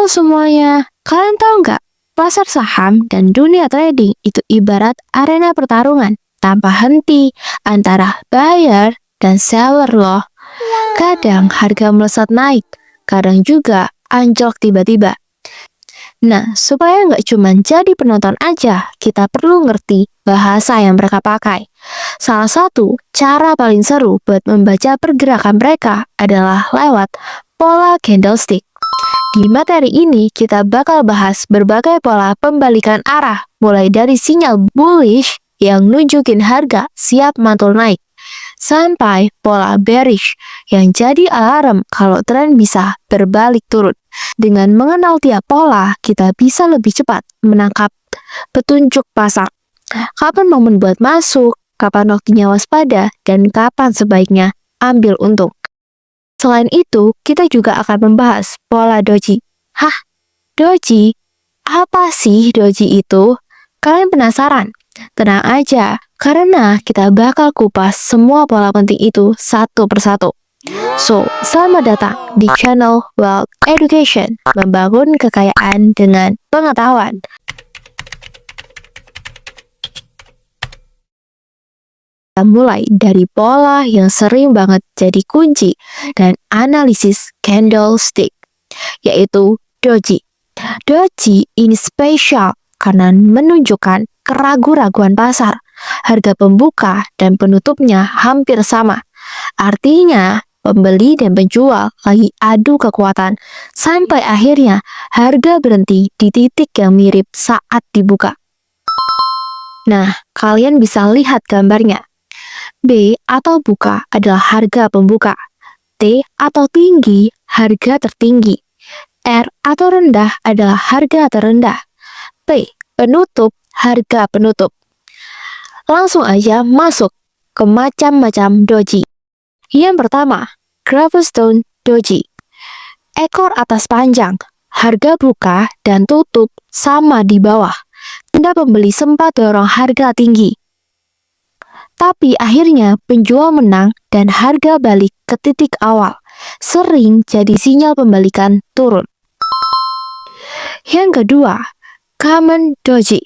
Halo semuanya, kalian tahu nggak? Pasar saham dan dunia trading itu ibarat arena pertarungan tanpa henti antara buyer dan seller loh. Kadang harga melesat naik, kadang juga anjlok tiba-tiba. Nah, supaya nggak cuma jadi penonton aja, kita perlu ngerti bahasa yang mereka pakai. Salah satu cara paling seru buat membaca pergerakan mereka adalah lewat pola candlestick. Di materi ini, kita bakal bahas berbagai pola pembalikan arah, mulai dari sinyal bullish yang nunjukin harga siap mantul naik, sampai pola bearish yang jadi alarm kalau tren bisa berbalik turun. Dengan mengenal tiap pola, kita bisa lebih cepat menangkap petunjuk pasar. Kapan momen buat masuk, kapan waktunya waspada, dan kapan sebaiknya ambil untung. Selain itu, kita juga akan membahas pola doji. Hah? Doji? Apa sih doji itu? Kalian penasaran? Tenang aja, karena kita bakal kupas semua pola penting itu satu persatu. So, selamat datang di channel Wealth Education, membangun kekayaan dengan pengetahuan. Kita mulai dari pola yang sering banget jadi kunci dan analisis candlestick, yaitu doji. Doji ini spesial karena menunjukkan keraguan-raguan pasar. Harga pembuka dan penutupnya hampir sama. Artinya, pembeli dan penjual lagi adu kekuatan sampai akhirnya harga berhenti di titik yang mirip saat dibuka. Nah, kalian bisa lihat gambarnya. B atau buka adalah harga pembuka. T atau tinggi, harga tertinggi. R atau rendah adalah harga terendah. P, penutup, harga penutup. Langsung aja masuk ke macam-macam doji. Yang pertama, Gravestone Doji. Ekor atas panjang, harga buka dan tutup sama di bawah. Tanda pembeli sempat dorong harga tinggi. Tapi akhirnya penjual menang dan harga balik ke titik awal. Sering jadi sinyal pembalikan turun. Yang kedua, Common Doji.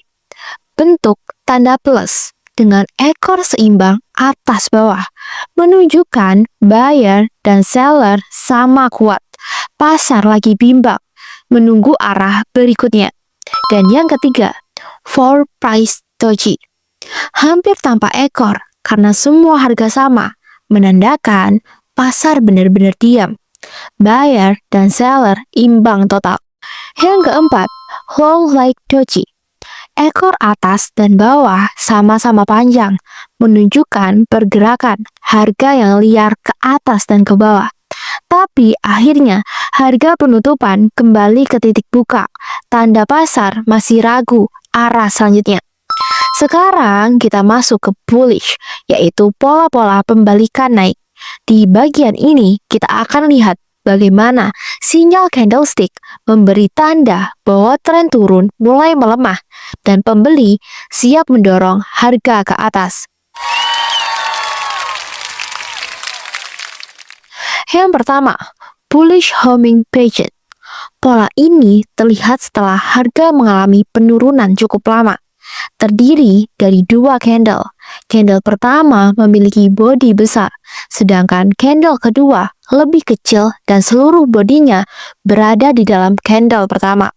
Bentuk tanda plus dengan ekor seimbang atas bawah. Menunjukkan buyer dan seller sama kuat. Pasar lagi bimbang, menunggu arah berikutnya. Dan yang ketiga, Four Price Doji. Hampir tanpa ekor karena semua harga sama, menandakan pasar benar-benar diam. Buyer dan seller imbang total. Yang keempat, Long Leg Doji. Ekor atas dan bawah sama-sama panjang, menunjukkan pergerakan harga yang liar ke atas dan ke bawah. Tapi akhirnya harga penutupan kembali ke titik buka. Tanda pasar masih ragu arah selanjutnya. Sekarang kita masuk ke bullish, yaitu pola-pola pembalikan naik. Di bagian ini kita akan lihat bagaimana sinyal candlestick memberi tanda bahwa tren turun mulai melemah dan pembeli siap mendorong harga ke atas. Yang pertama, bullish homing pattern. Pola ini terlihat setelah harga mengalami penurunan cukup lama. Terdiri dari dua candle. Candle pertama memiliki bodi besar, sedangkan candle kedua lebih kecil dan seluruh bodinya berada di dalam candle pertama.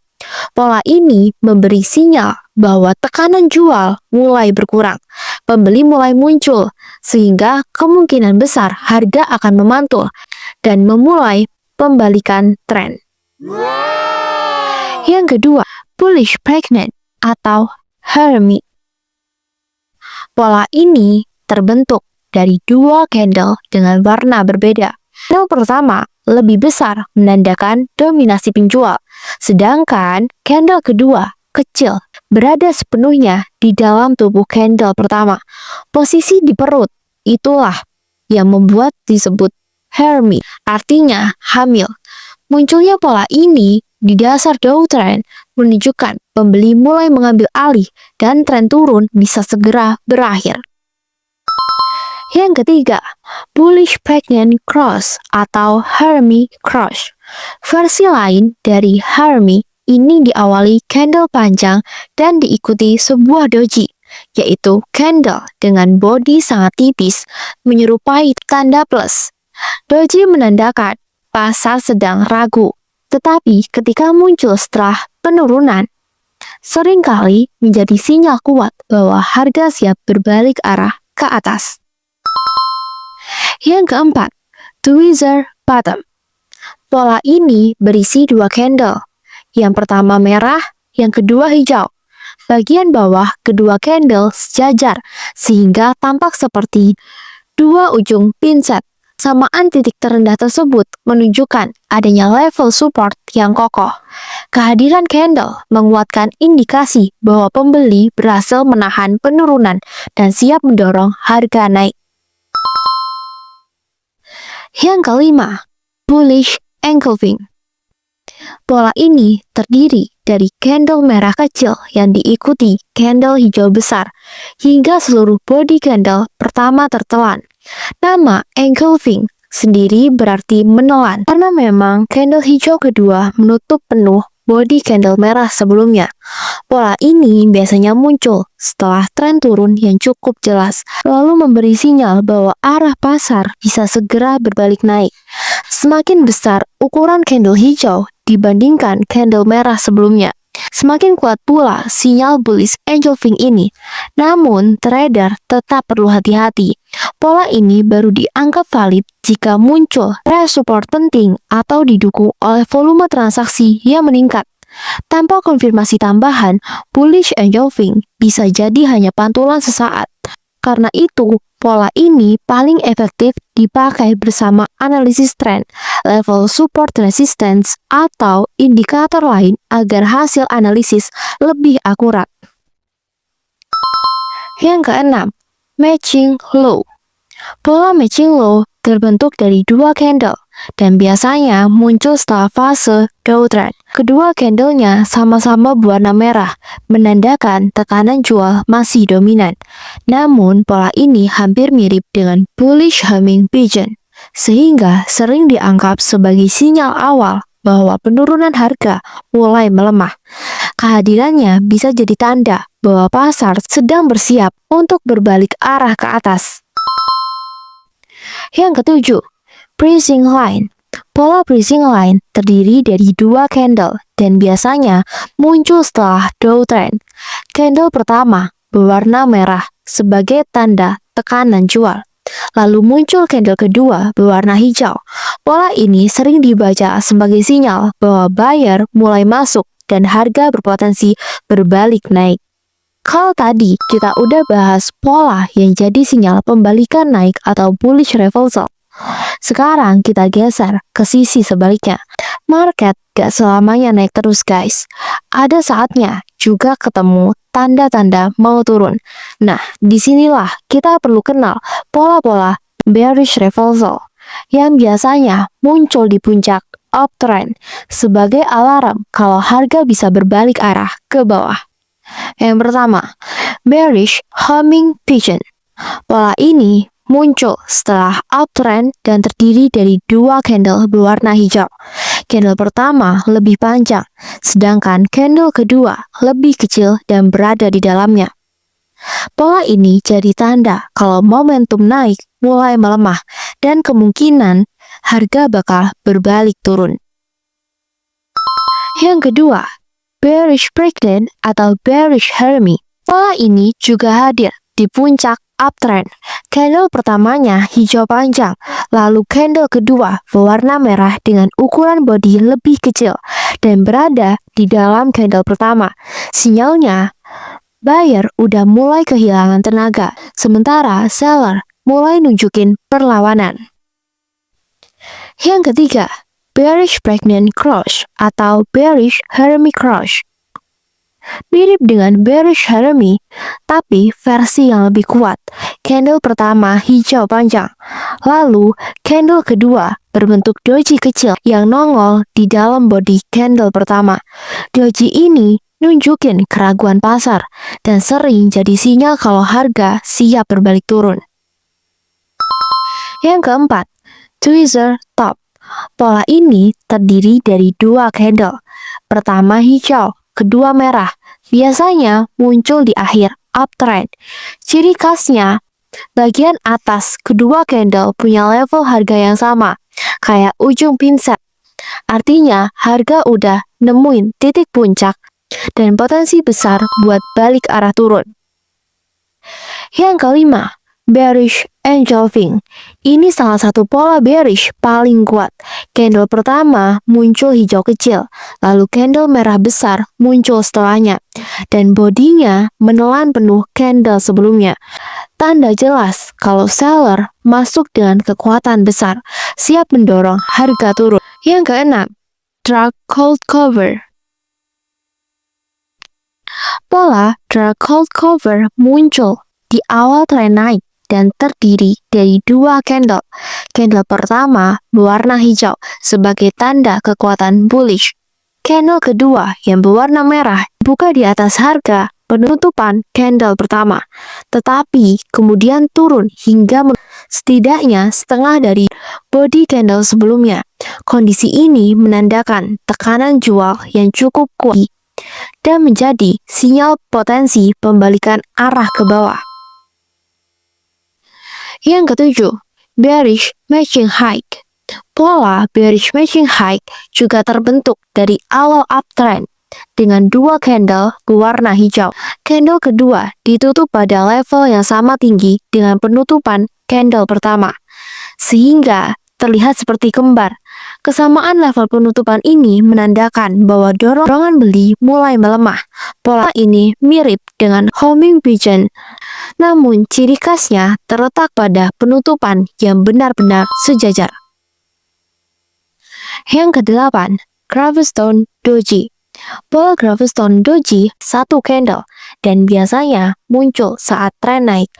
Pola ini memberi sinyal bahwa tekanan jual mulai berkurang. Pembeli mulai muncul, sehingga kemungkinan besar harga akan memantul dan memulai pembalikan tren. Yang kedua, bullish pregnant atau Hermit. Pola ini terbentuk dari dua candle dengan warna berbeda. Candle pertama lebih besar menandakan dominasi penjual, sedangkan candle kedua kecil berada sepenuhnya di dalam tubuh candle pertama. Posisi di perut itulah yang membuat disebut Hermit, artinya hamil. Munculnya pola ini di dasar downtrend menunjukkan pembeli mulai mengambil alih dan tren turun bisa segera berakhir. Yang ketiga, bullish pregnant cross atau Hermie cross. Versi lain dari Hermie ini diawali candle panjang dan diikuti sebuah doji, yaitu candle dengan bodi sangat tipis menyerupai tanda plus. Doji menandakan pasar sedang ragu, tetapi ketika muncul setelah penurunan, seringkali menjadi sinyal kuat bahwa harga siap berbalik arah ke atas. Yang keempat, tweezer bottom. Pola ini berisi dua candle. Yang pertama merah, yang kedua hijau. Bagian bawah kedua candle sejajar sehingga tampak seperti dua ujung pinset. Samaan titik terendah tersebut menunjukkan adanya level support yang kokoh. Kehadiran candle menguatkan indikasi bahwa pembeli berhasil menahan penurunan dan siap mendorong harga naik. Yang kelima, bullish engulfing. Pola ini terdiri dari candle merah kecil yang diikuti candle hijau besar, hingga seluruh body candle pertama tertelan. Nama engulfing sendiri berarti menelan, karena memang candle hijau kedua menutup penuh body candle merah sebelumnya. Pola ini biasanya muncul setelah tren turun yang cukup jelas, lalu memberi sinyal bahwa arah pasar bisa segera berbalik naik. Semakin besar ukuran candle hijau dibandingkan candle merah sebelumnya, semakin kuat pula sinyal bullish engulfing ini. Namun, trader tetap perlu hati-hati. Pola ini baru dianggap valid jika muncul support penting atau didukung oleh volume transaksi yang meningkat. Tanpa konfirmasi tambahan, bullish engulfing bisa jadi hanya pantulan sesaat. Karena itu, pola ini paling efektif dipakai bersama analisis tren, level support resistance, atau indikator lain agar hasil analisis lebih akurat. Yang keenam, matching low. Pola matching low terbentuk dari dua candle dan biasanya muncul setelah fase downtrend. Kedua candlenya sama-sama berwarna merah, menandakan tekanan jual masih dominan. Namun, pola ini hampir mirip dengan bullish homing pigeon, sehingga sering dianggap sebagai sinyal awal bahwa penurunan harga mulai melemah. Kehadirannya bisa jadi tanda bahwa pasar sedang bersiap untuk berbalik arah ke atas. Yang ketujuh, pricing line. Pola pricing line terdiri dari dua candle dan biasanya muncul setelah downtrend. Candle pertama berwarna merah sebagai tanda tekanan jual. Lalu muncul candle kedua berwarna hijau. Pola ini sering dibaca sebagai sinyal bahwa buyer mulai masuk dan harga berpotensi berbalik naik. Kalau tadi kita udah bahas pola yang jadi sinyal pembalikan naik atau bullish reversal. Sekarang kita geser ke sisi sebaliknya. Market gak selamanya naik terus guys. Ada saatnya juga ketemu tanda-tanda mau turun. Nah, disinilah kita perlu kenal pola-pola bearish reversal yang biasanya muncul di puncak uptrend sebagai alarm kalau harga bisa berbalik arah ke bawah. Yang pertama, bearish homing pigeon. Pola ini muncul setelah uptrend dan terdiri dari dua candle berwarna hijau. Candle pertama lebih panjang, sedangkan candle kedua lebih kecil dan berada di dalamnya. Pola ini jadi tanda kalau momentum naik mulai melemah dan kemungkinan harga bakal berbalik turun. Yang kedua, bearish pregnant atau bearish hermie. Pola ini juga hadir di puncak uptrend. Candle pertamanya hijau panjang, lalu candle kedua berwarna merah dengan ukuran bodi lebih kecil dan berada di dalam candle pertama. Sinyalnya, buyer udah mulai kehilangan tenaga, sementara seller mulai nunjukin perlawanan. Yang ketiga, bearish pregnant cross atau bearish hermie cross. Mirip dengan bearish hermie, tapi versi yang lebih kuat. Candle pertama hijau panjang, lalu candle kedua berbentuk doji kecil yang nongol di dalam bodi candle pertama. Doji ini nunjukin keraguan pasar dan sering jadi sinyal kalau harga siap berbalik turun. Yang keempat, tweezer top. Pola ini terdiri dari dua candle. Pertama hijau, kedua merah. Biasanya muncul di akhir uptrend. Ciri khasnya, bagian atas kedua candle punya level harga yang sama, kayak ujung pinset. Artinya harga udah nemuin titik puncak dan potensi besar buat balik arah turun. Yang kelima, bearish engulfing. Ini salah satu pola bearish paling kuat. Candle pertama muncul hijau kecil, lalu candle merah besar muncul setelahnya, dan bodinya menelan penuh candle sebelumnya. Tanda jelas kalau seller masuk dengan kekuatan besar, siap mendorong harga turun. Yang keenam, dark cold cover. Pola dark cold cover muncul di awal tren naik dan terdiri dari dua candle. Candle pertama berwarna hijau sebagai tanda kekuatan bullish. Candle kedua yang berwarna merah buka di atas harga penutupan candle pertama, tetapi kemudian turun hingga setidaknya setengah dari body candle sebelumnya. Kondisi ini menandakan tekanan jual yang cukup kuat dan menjadi sinyal potensi pembalikan arah ke bawah. Yang ketujuh, bearish matching high. Pola bearish matching high juga terbentuk dari awal uptrend dengan dua candle berwarna hijau. Candle kedua ditutup pada level yang sama tinggi dengan penutupan candle pertama, sehingga terlihat seperti kembar. Kesamaan level penutupan ini menandakan bahwa dorongan beli mulai melemah. Pola ini mirip dengan homing pigeon, namun ciri khasnya terletak pada penutupan yang benar-benar sejajar. Yang kedelapan, Gravestone Doji. Pola Gravestone Doji satu candle dan biasanya muncul saat tren naik.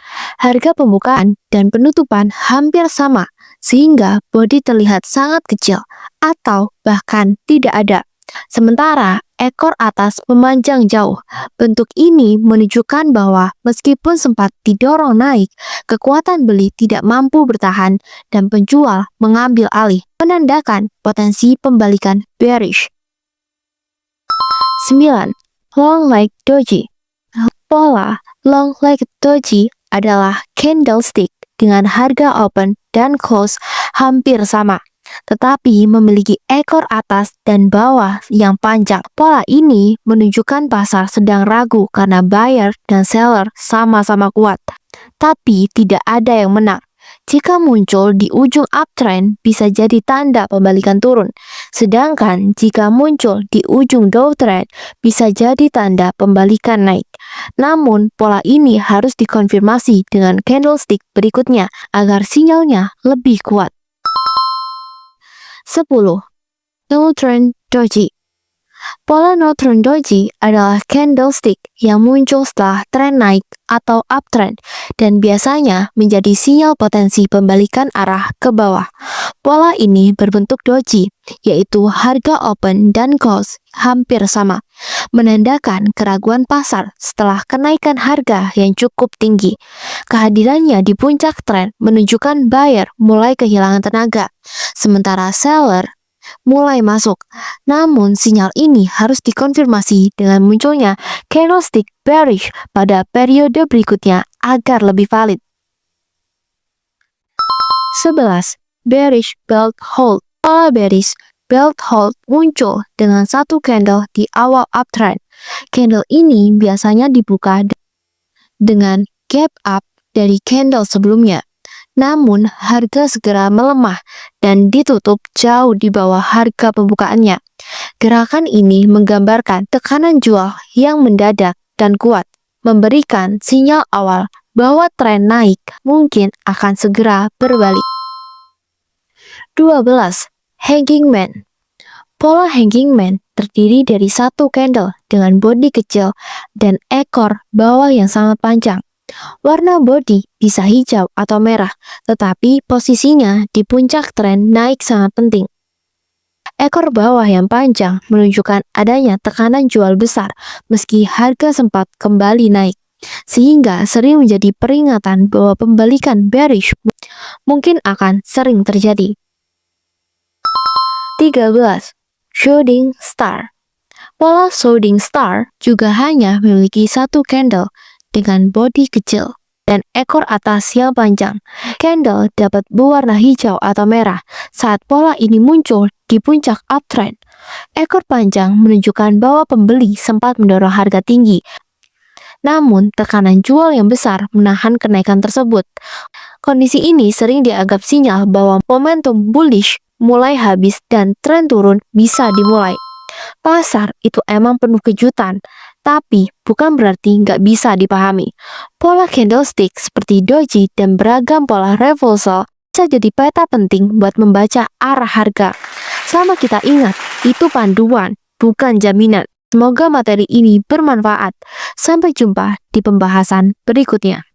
Harga pembukaan dan penutupan hampir sama, sehingga body terlihat sangat kecil atau bahkan tidak ada. Sementara ekor atas memanjang jauh. Bentuk ini menunjukkan bahwa meskipun sempat didorong naik, kekuatan beli tidak mampu bertahan dan penjual mengambil alih, menandakan potensi pembalikan bearish. 9. Long leg doji. Pola long leg doji adalah candlestick dengan harga open dan close hampir sama, tetapi memiliki ekor atas dan bawah yang panjang. Pola ini menunjukkan pasar sedang ragu karena buyer dan seller sama-sama kuat, tapi tidak ada yang menang. Jika muncul di ujung uptrend, bisa jadi tanda pembalikan turun. Sedangkan jika muncul di ujung downtrend, bisa jadi tanda pembalikan naik. Namun, pola ini harus dikonfirmasi dengan candlestick berikutnya agar sinyalnya lebih kuat. 10. Northern Doji. Pola Northern Doji adalah candlestick yang muncul setelah tren naik atau uptrend dan biasanya menjadi sinyal potensi pembalikan arah ke bawah. Pola ini berbentuk doji, yaitu harga open dan close hampir sama, menandakan keraguan pasar setelah kenaikan harga yang cukup tinggi. Kehadirannya di puncak tren menunjukkan buyer mulai kehilangan tenaga, sementara seller mulai masuk. Namun sinyal ini harus dikonfirmasi dengan munculnya candlestick bearish pada periode berikutnya agar lebih valid. 11. Bearish belt hold. Pola bearish belt hold muncul dengan satu candle di awal uptrend. Candle ini biasanya dibuka dengan gap up dari candle sebelumnya. Namun, harga segera melemah dan ditutup jauh di bawah harga pembukaannya. Gerakan ini menggambarkan tekanan jual yang mendadak dan kuat, memberikan sinyal awal bahwa tren naik mungkin akan segera berbalik. 12. Hanging Man. Pola Hanging Man terdiri dari satu candle dengan bodi kecil dan ekor bawah yang sangat panjang. Warna bodi bisa hijau atau merah, tetapi posisinya di puncak tren naik sangat penting. Ekor bawah yang panjang menunjukkan adanya tekanan jual besar meski harga sempat kembali naik. sehingga sering menjadi peringatan bahwa pembalikan bearish mungkin akan sering terjadi. 13. Shooting Star. Pola shooting star juga hanya memiliki satu candle dengan bodi kecil dan ekor atas yang panjang. Candle dapat berwarna hijau atau merah saat pola ini muncul di puncak uptrend. Ekor panjang menunjukkan bahwa pembeli sempat mendorong harga tinggi, namun tekanan jual yang besar menahan kenaikan tersebut. Kondisi ini sering dianggap sinyal bahwa momentum bullish mulai habis dan tren turun bisa dimulai. Pasar itu emang penuh kejutan, tapi bukan berarti nggak bisa dipahami. Pola candlestick seperti doji dan beragam pola reversal bisa jadi peta penting buat membaca arah harga. Selama kita ingat, itu panduan, bukan jaminan. Semoga materi ini bermanfaat. Sampai jumpa di pembahasan berikutnya.